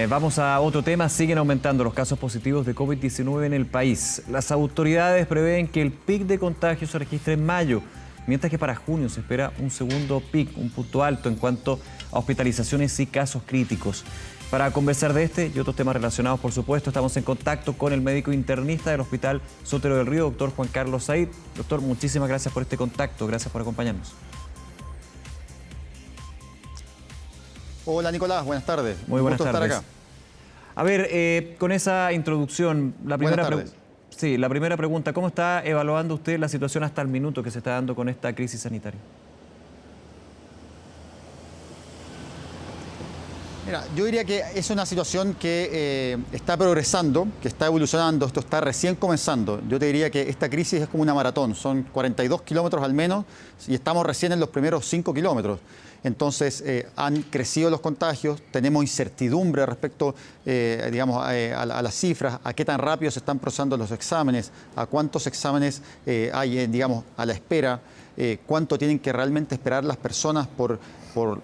Vamos a otro tema. Siguen aumentando los casos positivos de COVID-19 en el país. Las autoridades prevén que el pic de contagios se registre en mayo, mientras que para junio se espera un segundo pic, un punto alto en cuanto a hospitalizaciones y casos críticos. Para conversar de este y otros temas relacionados, por supuesto, estamos en contacto con el médico internista del Hospital Sotero del Río, doctor Juan Carlos Said. Doctor, muchísimas gracias por este contacto, gracias por acompañarnos. Hola Nicolás, buenas tardes. Muy buenas tardes. Estar acá. A ver, con esa introducción, la primera pregunta, ¿cómo está evaluando usted la situación hasta el minuto que se está dando con esta crisis sanitaria? Mira, yo diría que es una situación que está progresando, que está evolucionando, esto está recién comenzando. Yo te diría que esta crisis es como una maratón, son 42 kilómetros al menos y estamos recién en los primeros 5 kilómetros. Entonces, han crecido los contagios, tenemos incertidumbre respecto, a las cifras, a qué tan rápido se están procesando los exámenes, a cuántos exámenes hay, a la espera, cuánto tienen que realmente esperar las personas por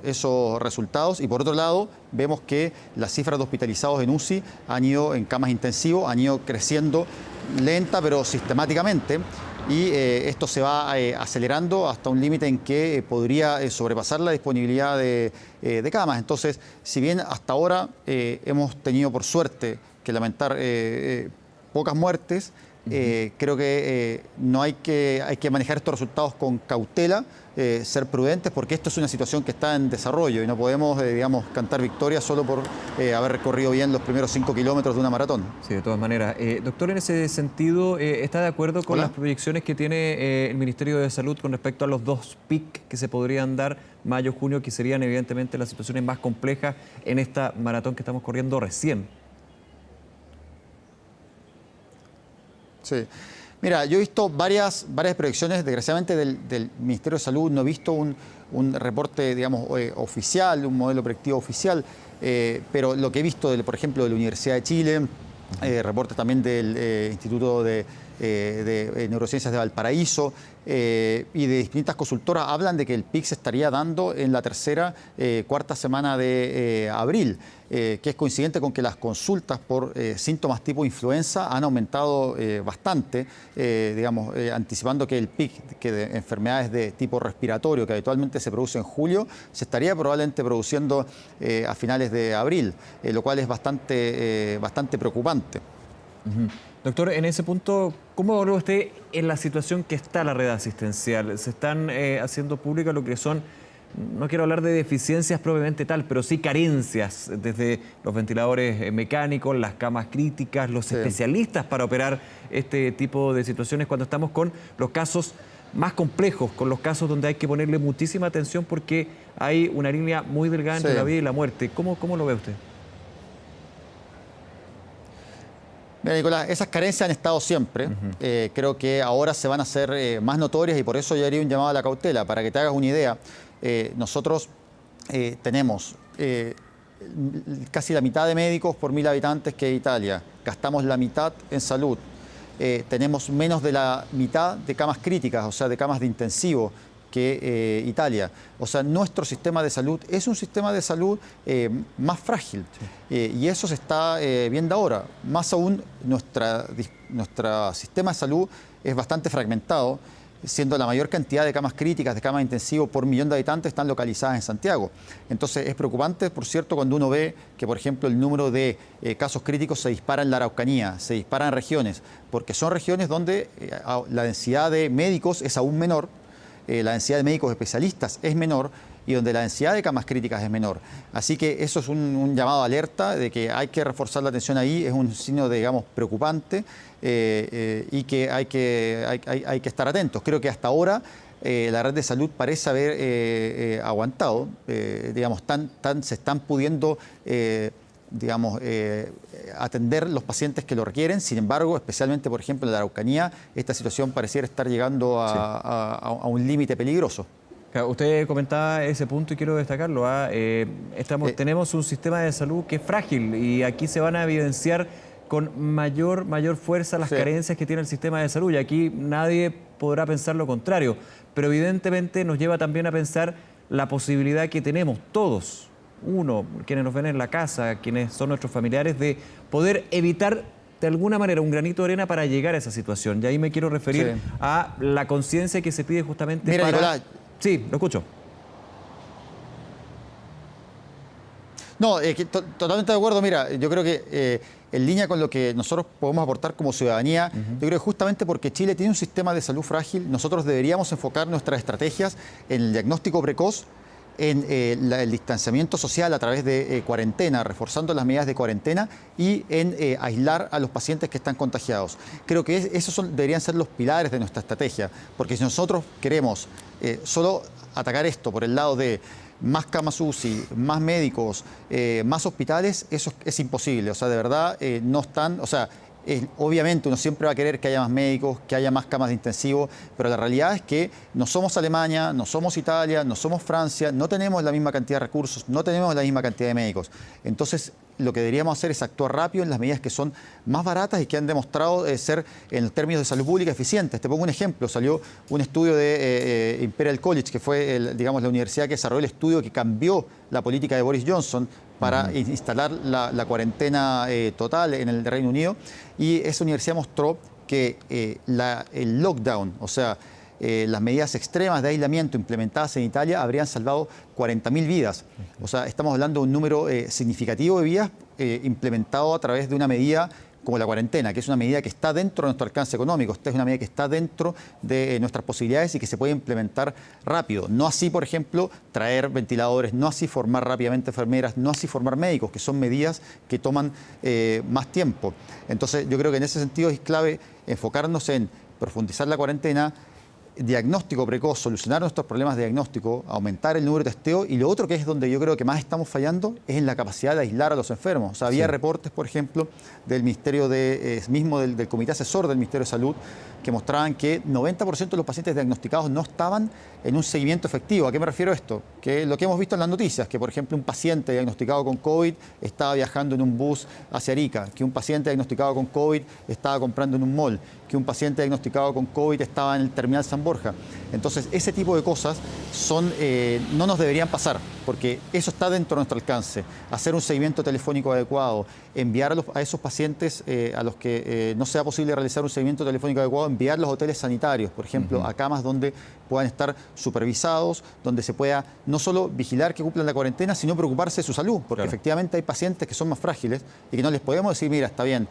esos resultados. Y por otro lado, vemos que las cifras de hospitalizados en UCI han ido en camas intensivos, han ido creciendo lenta pero sistemáticamente. Y esto se va acelerando hasta un límite en que podría sobrepasar la disponibilidad de camas. Entonces, si bien hasta ahora hemos tenido por suerte que lamentar pocas muertes, creo que hay que manejar estos resultados con cautela, ser prudentes, porque esto es una situación que está en desarrollo y no podemos, cantar victoria solo por haber recorrido bien los primeros 5 kilómetros de una maratón. Sí, de todas maneras. Doctor, en ese sentido, ¿está de acuerdo con las proyecciones que tiene el Ministerio de Salud con respecto a los dos pic que se podrían dar mayo, junio, que serían evidentemente las situaciones más complejas en esta maratón que estamos corriendo recién? Sí. Mira, yo he visto varias proyecciones, desgraciadamente del Ministerio de Salud, no he visto un reporte, oficial, un modelo predictivo oficial, pero lo que he visto, por ejemplo, de la Universidad de Chile, reportes también del Instituto de Neurociencias de Valparaíso y de distintas consultoras, hablan de que el pic se estaría dando en la tercera, cuarta semana de abril, que es coincidente con que las consultas por síntomas tipo influenza han aumentado bastante, anticipando que el pic de enfermedades de tipo respiratorio, que habitualmente se produce en julio, se estaría probablemente produciendo a finales de abril, lo cual es bastante preocupante. Doctor, en ese punto, ¿cómo evalúa usted en la situación que está la red asistencial? Se están haciendo públicas lo que son, no quiero hablar de deficiencias propiamente tal, pero sí carencias, desde los ventiladores mecánicos, las camas críticas, los especialistas para operar este tipo de situaciones cuando estamos con los casos más complejos, con los casos donde hay que ponerle muchísima atención porque hay una línea muy delgada entre la vida y la muerte. ¿Cómo lo ve usted? Mira, Nicolás, esas carencias han estado siempre. Creo que ahora se van a hacer más notorias y por eso yo haría un llamado a la cautela. Para que te hagas una idea, nosotros tenemos casi la mitad de médicos por 1000 habitantes que Italia. Gastamos la mitad en salud. Tenemos menos de la mitad de camas críticas, o sea, de camas de intensivo, que Italia. O sea, nuestro sistema de salud es un sistema de salud más frágil. Y eso se está viendo ahora. Más aún, nuestro sistema de salud es bastante fragmentado, siendo la mayor cantidad de camas críticas, de camas de intensivo por millón de habitantes están localizadas en Santiago. Entonces es preocupante, por cierto, cuando uno ve que, por ejemplo, el número de casos críticos se dispara en la Araucanía, se dispara en regiones, porque son regiones donde la densidad de médicos es aún menor, la densidad de médicos especialistas es menor y donde la densidad de camas críticas es menor. Así que eso es un llamado a alerta de que hay que reforzar la atención ahí, es un signo, preocupante y que hay que estar atentos. Creo que hasta ahora la red de salud parece haber aguantado, se están pudiendo atender los pacientes que lo requieren. Sin embargo, especialmente, por ejemplo, en la Araucanía, esta situación pareciera estar llegando a un límite peligroso. Usted comentaba ese punto y quiero destacarlo. Tenemos un sistema de salud que es frágil y aquí se van a evidenciar con mayor fuerza las carencias que tiene el sistema de salud. Y aquí nadie podrá pensar lo contrario. Pero evidentemente nos lleva también a pensar la posibilidad que tenemos todos uno, quienes nos ven en la casa, quienes son nuestros familiares, de poder evitar de alguna manera un granito de arena para llegar a esa situación? Y ahí me quiero referir a la conciencia que se pide justamente Mira, para... Nicolás. Sí, lo escucho. No, totalmente de acuerdo. Mira, yo creo que en línea con lo que nosotros podemos aportar como ciudadanía, yo creo que justamente porque Chile tiene un sistema de salud frágil, nosotros deberíamos enfocar nuestras estrategias en el diagnóstico precoz, en el distanciamiento social a través de cuarentena, reforzando las medidas de cuarentena y en aislar a los pacientes que están contagiados. Creo que esos deberían ser los pilares de nuestra estrategia, porque si nosotros queremos solo atacar esto por el lado de más camas UCI, más médicos, más hospitales, eso es imposible. O sea, de verdad no están, o sea, obviamente uno siempre va a querer que haya más médicos, que haya más camas de intensivo, pero la realidad es que no somos Alemania, no somos Italia, no somos Francia, no tenemos la misma cantidad de recursos, no tenemos la misma cantidad de médicos. Entonces, lo que deberíamos hacer es actuar rápido en las medidas que son más baratas y que han demostrado ser, en términos de salud pública, eficientes. Te pongo un ejemplo. Salió un estudio de Imperial College, que fue, digamos, la universidad que desarrolló el estudio que cambió la política de Boris Johnson para instalar la cuarentena total en el Reino Unido. Y esa universidad mostró que el lockdown, o sea, las medidas extremas de aislamiento implementadas en Italia habrían salvado 40.000 vidas. O sea, estamos hablando de un número significativo de vidas implementado a través de una medida como la cuarentena, que es una medida que está dentro de nuestro alcance económico. Esta es una medida que está dentro de nuestras posibilidades y que se puede implementar rápido. No así, por ejemplo, traer ventiladores, no así formar rápidamente enfermeras, no así formar médicos, que son medidas que toman más tiempo. Entonces, yo creo que en ese sentido es clave enfocarnos en profundizar la cuarentena, diagnóstico precoz, solucionar nuestros problemas de diagnóstico, aumentar el número de testeo, y lo otro que es donde yo creo que más estamos fallando es en la capacidad de aislar a los enfermos. O sea, había reportes, por ejemplo, del Ministerio del Comité Asesor del Ministerio de Salud, que mostraban que 90% de los pacientes diagnosticados no estaban en un seguimiento efectivo. ¿A qué me refiero a esto? Que lo que hemos visto en las noticias, que por ejemplo un paciente diagnosticado con COVID estaba viajando en un bus hacia Arica, que un paciente diagnosticado con COVID estaba comprando en un mall, que un paciente diagnosticado con COVID estaba en el terminal San Borja. Entonces, ese tipo de cosas no nos deberían pasar, porque eso está dentro de nuestro alcance. Hacer un seguimiento telefónico adecuado, enviar a esos pacientes a los que no sea posible realizar un seguimiento telefónico adecuado, enviarlos a hoteles sanitarios, por ejemplo, a camas donde puedan estar supervisados, donde se pueda no solo vigilar que cumplan la cuarentena, sino preocuparse de su salud, porque efectivamente hay pacientes que son más frágiles y que no les podemos decir, mira, está bien,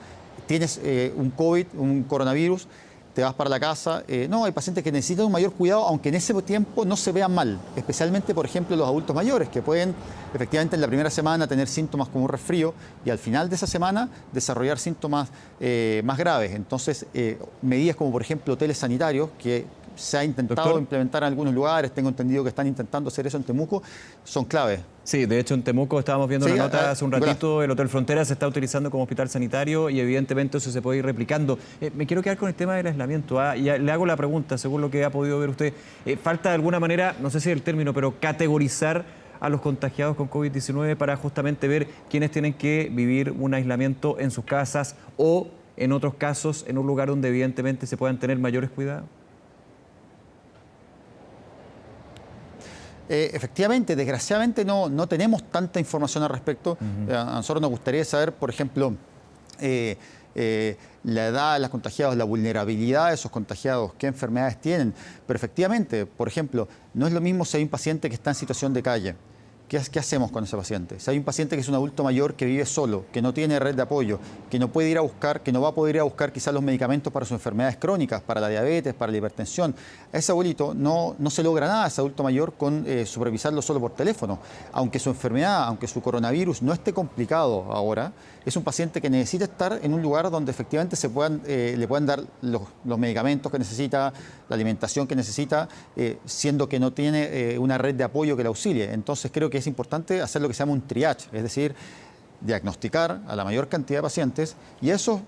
tienes un COVID, un coronavirus, te vas para la casa. No, hay pacientes que necesitan un mayor cuidado, aunque en ese tiempo no se vean mal, especialmente, por ejemplo, los adultos mayores, que pueden efectivamente en la primera semana tener síntomas como un resfrío y al final de esa semana desarrollar síntomas más graves. Entonces, medidas como, por ejemplo, hoteles sanitarios, que se ha intentado implementar en algunos lugares, tengo entendido que están intentando hacer eso en Temuco, son claves. Sí, de hecho en Temuco estábamos viendo una nota hace un ratito, el Hotel Frontera se está utilizando como hospital sanitario y evidentemente eso se puede ir replicando. Me quiero quedar con el tema del aislamiento. Y le hago la pregunta, según lo que ha podido ver usted, falta de alguna manera, no sé si es el término, pero categorizar a los contagiados con COVID-19 para justamente ver quiénes tienen que vivir un aislamiento en sus casas o, en otros casos, en un lugar donde evidentemente se puedan tener mayores cuidados. Efectivamente, desgraciadamente no tenemos tanta información al respecto. A nosotros nos gustaría saber, por ejemplo, la edad de los contagiados, la vulnerabilidad de esos contagiados, qué enfermedades tienen. Pero efectivamente, por ejemplo, no es lo mismo si hay un paciente que está en situación de calle. ¿Qué hacemos con ese paciente? Si hay un paciente que es un adulto mayor que vive solo, que no tiene red de apoyo, que no puede ir a buscar, que no va a poder ir a buscar quizás los medicamentos para sus enfermedades crónicas, para la diabetes, para la hipertensión, a ese abuelito no se logra nada, ese adulto mayor, con supervisarlo solo por teléfono. Aunque su enfermedad, aunque su coronavirus no esté complicado ahora, es un paciente que necesita estar en un lugar donde efectivamente le puedan dar los medicamentos que necesita, la alimentación que necesita, siendo que no tiene una red de apoyo que le auxilie. Entonces creo que es importante hacer lo que se llama un triage, es decir, diagnosticar a la mayor cantidad de pacientes y esos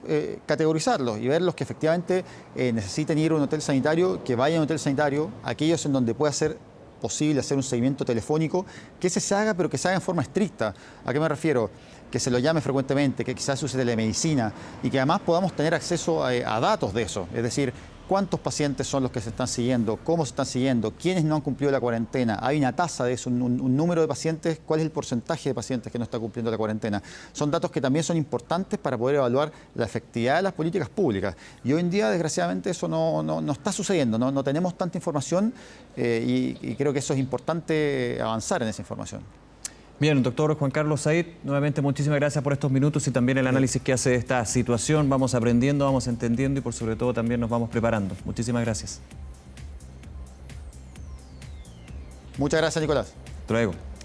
categorizarlos y ver los que efectivamente necesiten ir a un hotel sanitario, que vayan a un hotel sanitario, aquellos en donde pueda ser posible hacer un seguimiento telefónico, que ese se haga, pero que se haga en forma estricta. ¿A qué me refiero? Que se lo llame frecuentemente, que quizás use telemedicina y que además podamos tener acceso a datos de eso. Es decir, cuántos pacientes son los que se están siguiendo, cómo se están siguiendo, quiénes no han cumplido la cuarentena. Hay una tasa de eso, un número de pacientes, cuál es el porcentaje de pacientes que no está cumpliendo la cuarentena. Son datos que también son importantes para poder evaluar la efectividad de las políticas públicas. Y hoy en día, desgraciadamente, eso no está sucediendo, no tenemos tanta información y creo que eso es importante avanzar en esa información. Bien, doctor Juan Carlos Said, nuevamente muchísimas gracias por estos minutos y también el análisis que hace de esta situación. Vamos aprendiendo, vamos entendiendo y por sobre todo también nos vamos preparando. Muchísimas gracias. Muchas gracias, Nicolás. Hasta luego.